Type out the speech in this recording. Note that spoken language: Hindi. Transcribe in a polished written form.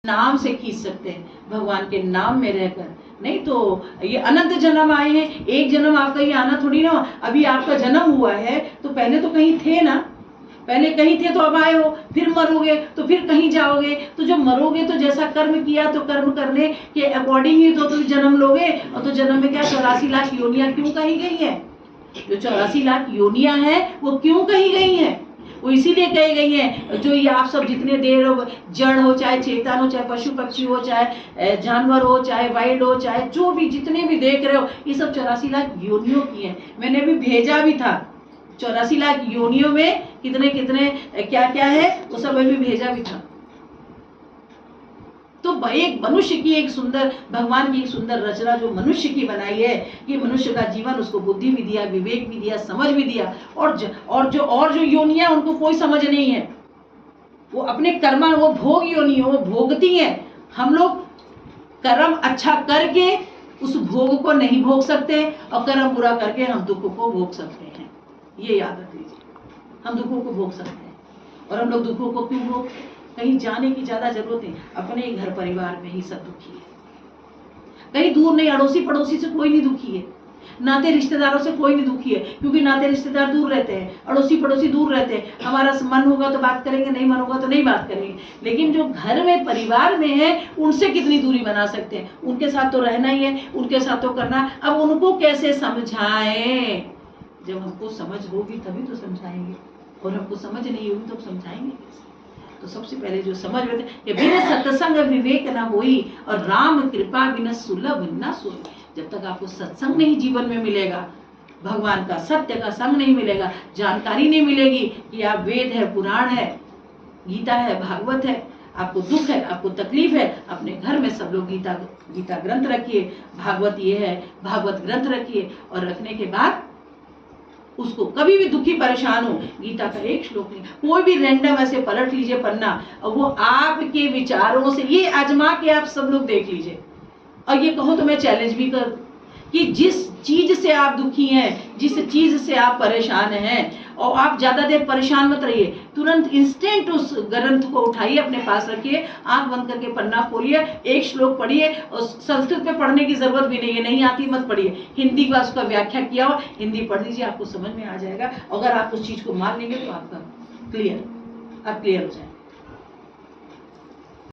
नाम से खींच सकते हैं, भगवान के नाम में रहकर। नहीं तो ये अनंत जन्म आए हैं, एक जन्म आपका ये आना थोड़ी ना। अभी आपका जन्म हुआ है तो पहले तो कहीं थे ना, पहले कहीं थे तो अब आए हो, फिर मरोगे तो फिर कहीं जाओगे। तो जब मरोगे तो जैसा कर्म किया तो कर्म करने के अकॉर्डिंग ही तो तुम जन्म लोगे। और तो जन्म में क्या 84 लाख योनियां क्यों कही गई है? जो 84 लाख योनियां हैं वो क्यों कही गई हैं? वो इसीलिए कही गई है, जो ये आप सब जितने देर जड़ हो, चाहे चेतन हो, चाहे पशु पक्षी हो, चाहे जानवर हो, चाहे वाइल्ड हो, चाहे जो भी जितने भी देख रहे हो, ये सब 84 लाख योनियों की है। मैंने भी भेजा भी था 84 लाख योनियों में कितने कितने क्या क्या है वो सब अभी भेजा भी था। तो एक मनुष्य की एक सुंदर, भगवान की एक सुंदर रचना जो मनुष्य की बनाई है, ये मनुष्य का जीवन, उसको बुद्धि भी दिया, विवेक भी दिया, समझ भी दिया। और जो योनियां उनको कोई समझ नहीं है, वो अपने कर्म, वो भोग योनि, वो भोगती हैं। हम लोग कर्म अच्छा करके उस भोग को नहीं भोग सकते और कर्म बुरा करके हम दुख को भोग सकते हैं। ये याद रख लीजिए, हम दुखों को भोग सकते हैं। और हम लोग दुखों को क्यों भोगते हैं? कहीं जाने की ज्यादा जरूरत है, अपने ही घर परिवार में ही सब दुखी है। कहीं दूर नहीं, अड़ोसी पड़ोसी से कोई नहीं दुखी है, नाते रिश्तेदारों से कोई नहीं दुखी है, क्योंकि नाते रिश्तेदार दूर रहते हैं, अड़ोसी पड़ोसी दूर रहते हैं। हमारा मन होगा तो बात करेंगे, नहीं मन होगा तो नहीं बात करेंगे। लेकिन जो घर में परिवार में है, उनसे कितनी दूरी बना सकते हैं? उनके साथ तो रहना ही है, उनके साथ तो करना। अब उनको कैसे समझाएं? जब हमको समझ होगी तभी तो समझाएंगे, और हमको समझ नहीं होगी तो समझाएंगे कैसे? तो सबसे पहले जो समझ में कि बिन सत्संग विवेक न होई और राम कृपा बिन सुलभ न सोई। जब तक आपको सत्संग नहीं जीवन में मिलेगा, भगवान का सत्य का संग नहीं मिलेगा, जानकारी नहीं मिलेगी कि आप वेद है, पुराण है, गीता है, भागवत है, आपको दुख है, आपको तकलीफ है, अपने घर में सब लोग गीता ग्रंथ रखिए, भागवत ये है, भागवत ग्रंथ रखिए। और रखने के बाद उसको कभी भी दुखी परेशान हो, गीता का एक श्लोक नहीं, कोई भी रैंडम ऐसे पलट लीजिए पन्ना, और वो आपके विचारों से, ये आजमा के आप सब लोग देख लीजिए। और ये कहो तो मैं चैलेंज भी कर कि जिस चीज से आप दुखी हैं, जिस चीज से आप परेशान हैं, और आप ज्यादा देर परेशान मत रहिए, तुरंत इंस्टेंट उस ग्रंथ को उठाइए, अपने पास रखिए, आंख बंद करके पन्ना खोलिए, एक श्लोक पढ़िए। और संस्कृत में पढ़ने की जरूरत भी नहीं है, नहीं आती मत पढ़िए, हिंदी का उसका व्याख्या किया हो, हिंदी पढ़ लीजिए, आपको समझ में आ जाएगा। अगर आप उस चीज को मान लेंगे तो आपका क्लियर, आप क्लियर हो जाए।